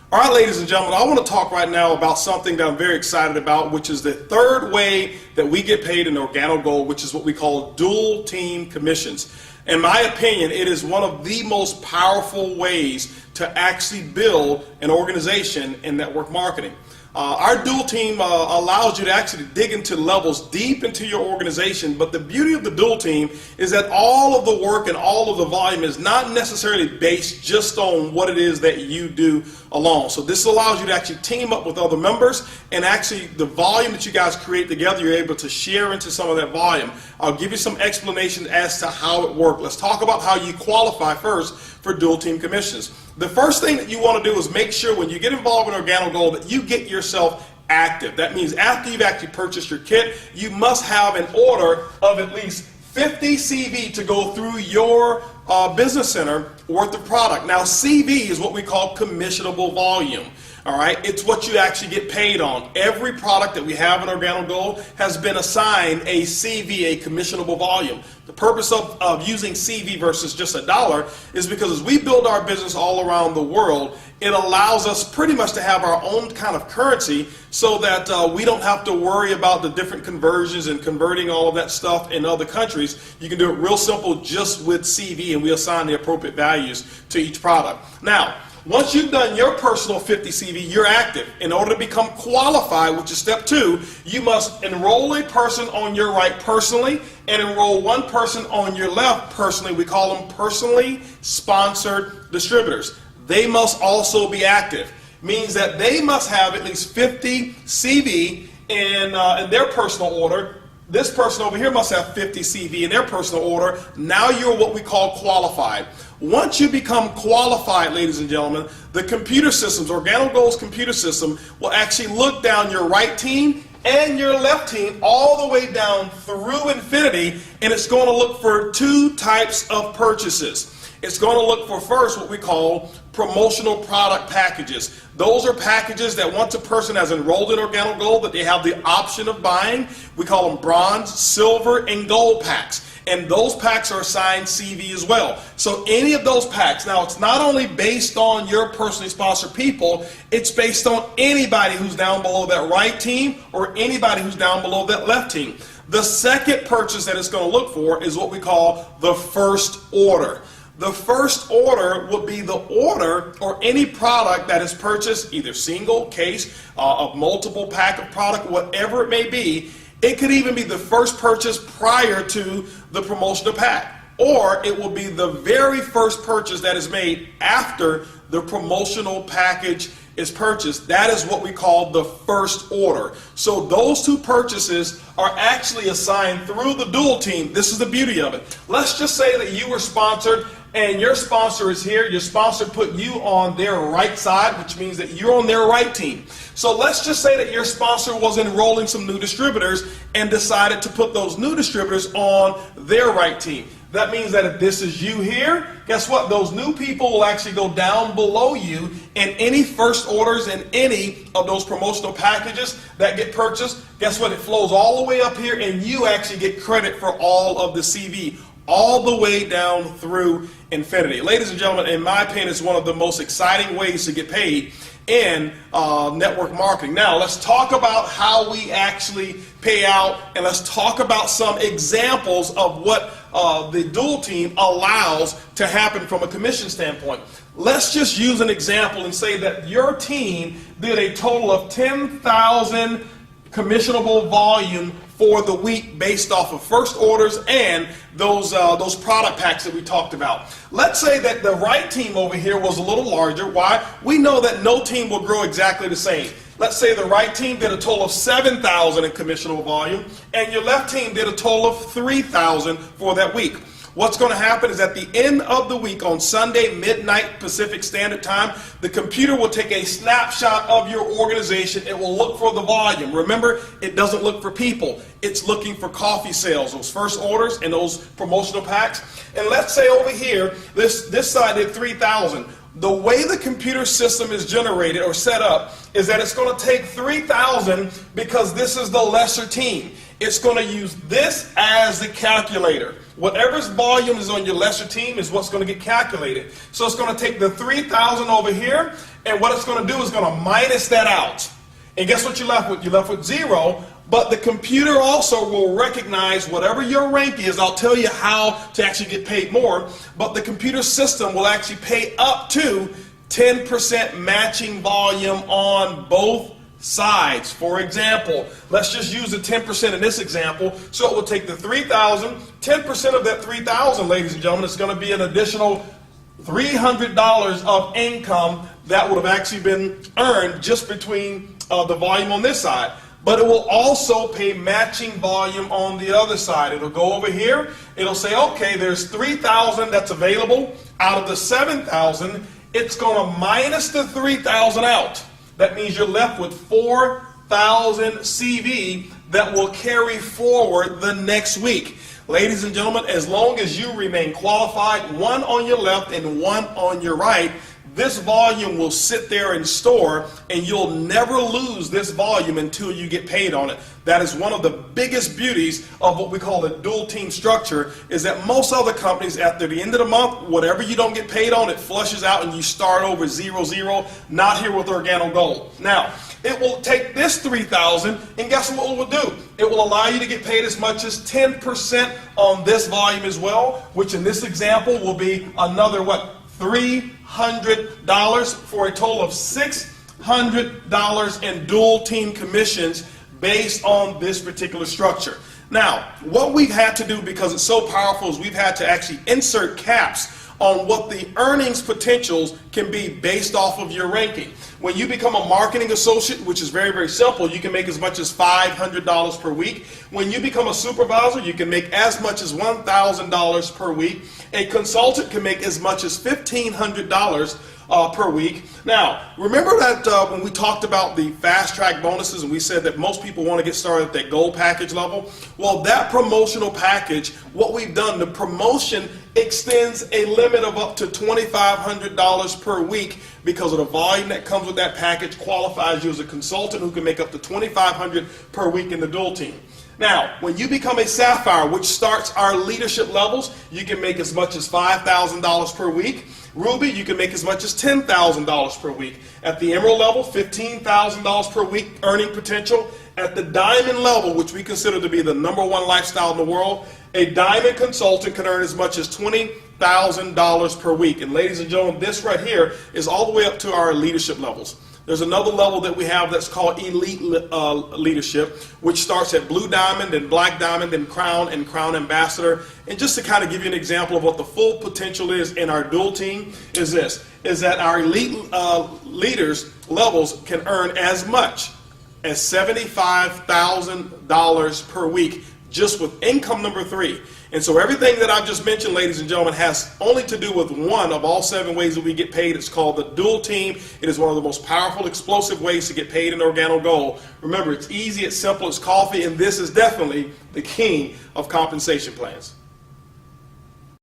All right, ladies and gentlemen, I want to talk right now about something that I'm very excited about, which is the third way that we get paid in Organo Gold, which is what we call dual team commissions. In my opinion, it is one of the most powerful ways to actually build an organization in network marketing. Our dual team allows you to actually dig into levels deep into your organization, but the beauty of the dual team is that all of the work and all of the volume is not necessarily based just on what it is that you do alone. So this allows you to actually team up with other members, and actually the volume that you guys create together, you're able to share into some of that volume. I'll give you some explanation as to how it works. Let's talk about how you qualify first for dual team commissions. The first thing that you want to do is make sure when you get involved in Organo Gold that you get yourself active. That means after you've actually purchased your kit, you must have an order of at least 50 CV to go through your business center worth of product. Now CV is what we call commissionable volume. All right, it's what you actually get paid on. Every product that we have in Organo Gold has been assigned a CV, a commissionable volume. The purpose of using CV versus just a dollar is because as we build our business all around the world, it allows us pretty much to have our own kind of currency so that we don't have to worry about the different conversions and converting all of that stuff in other countries. You can do it real simple just with CV, and we assign the appropriate values to each product. Now, once you've done your personal 50 CV, you're active. In order to become qualified, which is step 2, you must enroll a person on your right personally and enroll one person on your left personally. We call them personally sponsored distributors. They must also be active. Means that they must have at least 50 CV in their personal order. This person over here must have 50 CV in their personal order. Now you're what we call qualified. Once you become qualified, ladies and gentlemen, the computer systems, Organo Gold's computer system, will actually look down your right team and your left team all the way down through infinity, and it's going to look for 2 types of purchases. It's going to look for first what we call promotional product packages. Those are packages that once a person has enrolled in Organo Gold that they have the option of buying. We call them bronze, silver, and gold packs. And those packs are assigned CV as well. So any of those packs, now it's not only based on your personally sponsored people, it's based on anybody who's down below that right team or anybody who's down below that left team. The second purchase that it's going to look for is what we call the first order. The first order will be the order or any product that is purchased, either single, case, a multiple pack of product, whatever it may be. It could even be the first purchase prior to the promotional pack, or it will be the very first purchase that is made after the promotional package is purchased. That is what we call the first order. So those 2 purchases are actually assigned through the dual team. This is the beauty of it. Let's just say that you were sponsored and your sponsor is here. Your sponsor put you on their right side, which means that you're on their right team. So let's just say that your sponsor was enrolling some new distributors and decided to put those new distributors on their right team. That means that if this is you here, guess what? Those new people will actually go down below you, and any first orders and any of those promotional packages that get purchased, guess what? It flows all the way up here, and you actually get credit for all of the CV, all the way down through infinity. Ladies and gentlemen, in my opinion, it's one of the most exciting ways to get paid in network marketing. Now, let's talk about how we actually pay out, and let's talk about some examples of what the dual team allows to happen from a commission standpoint. Let's just use an example and say that your team did a total of 10,000 commissionable volume for the week based off of first orders and those product packs that we talked about. Let's say that the right team over here was a little larger. Why? We know that no team will grow exactly the same. Let's say the right team did a total of 7,000 in commissionable volume, and your left team did a total of 3,000 for that week. What's going to happen is at the end of the week on Sunday, midnight Pacific Standard Time, the computer will take a snapshot of your organization. It will look for the volume. Remember, it doesn't look for people. It's looking for coffee sales, those first orders and those promotional packs. And let's say over here, this side did 3,000. The way the computer system is generated or set up is that it's going to take 3,000 because this is the lesser team. It's going to use this as the calculator. whatever's volume is on your lesser team is what's going to get calculated. So it's going to take the 3,000 over here, and what it's going to do is going to minus that out. And guess what you're left with? You're left with 0, but the computer also will recognize whatever your rank is. I'll tell you how to actually get paid more, but the computer system will actually pay up to 10% matching volume on both sides. For example, let's just use the 10% in this example. So it will take the 3,000, 10% of that 3,000, ladies and gentlemen, is going to be an additional $300 of income that would have actually been earned just between the volume on this side. But it will also pay matching volume on the other side. It'll go over here. It'll say, okay, there's 3,000 that's available out of the 7,000. It's going to minus the 3,000 out. That means you're left with 4,000 CV that will carry forward the next week. Ladies and gentlemen, as long as you remain qualified, one on your left and one on your right, this volume will sit there and store, and you'll never lose this volume until you get paid on it. That is one of the biggest beauties of what we call the dual team structure, is that most other companies, after the end of the month, whatever you don't get paid on, it flushes out and you start over 0-0. Not here with Organo Gold. Now, it will take this 3,000, and guess what it will do? It will allow you to get paid as much as 10% on this volume as well, which in this example will be another, what, $300 for a total of $600 in dual team commissions based on this particular structure. Now, what we've had to do, because it's so powerful, is we've had to actually insert caps on what the earnings potentials can be based off of your ranking. When you become a marketing associate, which is very, very simple, you can make as much as $500 per week. When you become a supervisor, you can make as much as $1,000 per week. A consultant can make as much as $1,500 per week. Now, remember that when we talked about the fast track bonuses and we said that most people want to get started at that gold package level? Well, that promotional package, what we've done, the promotion extends a limit of up to $2,500 per week, because of the volume that comes with that package qualifies you as a consultant who can make up to $2,500 per week in the dual team. Now, when you become a Sapphire, which starts our leadership levels, you can make as much as $5,000 per week. Ruby, you can make as much as $10,000 per week. At the Emerald level, $15,000 per week earning potential. At the Diamond level, which we consider to be the #1 lifestyle in the world, a Diamond consultant can earn as much as $20,000 per week. And ladies and gentlemen, this right here is all the way up to our leadership levels. There's another level that we have that's called Elite Leadership, which starts at Blue Diamond and Black Diamond and Crown Ambassador. And just to kind of give you an example of what the full potential is in our dual team is this, is that our elite leaders levels can earn as much as $75,000 per week just with income number 3. And so everything that I've just mentioned, ladies and gentlemen, has only to do with one of all 7 ways that we get paid. It's called the dual team. It is one of the most powerful, explosive ways to get paid in Organo Gold. Remember, it's easy, it's simple, it's coffee, and this is definitely the king of compensation plans.